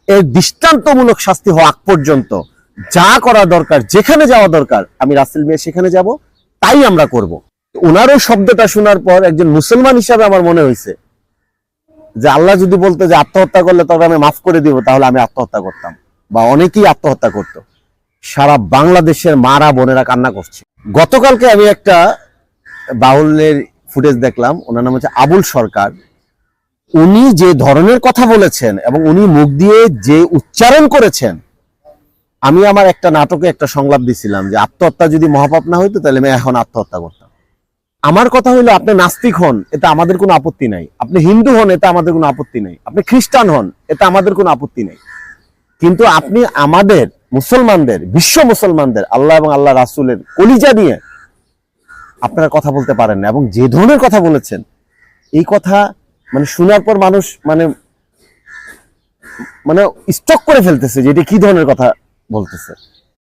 এর দৃষ্টান্তমূলক শাস্তি হওয়া আগ পর্যন্ত যা করা দরকার, যেখানে যাওয়া দরকার, আমি রাসেল মিয়া সেখানে যাব, তাই আমরা করব। ওনারও শব্দটা শোনার পর একজন মুসলমান হিসাবে আমার মনে হয়েছে যে আল্লাহ যদি বলতো যে আত্মহত্যা করলে তবে আমি মাফ করে দিব, তাহলে আমি আত্মহত্যা করতাম, বা অনেকেই আত্মহত্যা করত। সারা বাংলাদেশের মারা বোনেরা কান্না করছে। গতকালকে আমি একটা বাউলের ফুটেজ দেখলাম, ওনার নাম হচ্ছে আবুল সরকার। উনি যে ধরনের কথা বলেছেন এবং উনি মুখ দিয়ে যে উচ্চারণ করেছেন, আমি আমার একটা নাটকে একটা সংলাপ দিছিলাম যে আত্মহত্যা যদি মহাপাপ না হইতো তাহলে আমি এখন আত্মহত্যা করতাম। আমার কথা হইলো, আপনি নাস্তিক হন, এটা আমাদের কোনো আপত্তি নাই। আপনি হিন্দু হন, এটা আমাদের কোনো আপত্তি নাই। আপনি খ্রিস্টান হন, এটা আমাদের কোনো আপত্তি নাই। কিন্তু আপনি আমাদের মুসলমানদের, বিশ্ব মুসলমানদের, আল্লাহ এবং আল্লাহ রাসূলের কলিজা নিয়ে আপনারা কথা বলতে পারেন না। এবং যে ধরনের কথা বলেছেন, এই কথা মানে শোনার পর মানুষ মানে মানে স্টক করে ফেলতেছে যে এটা কি ধরনের কথা বলতেছে।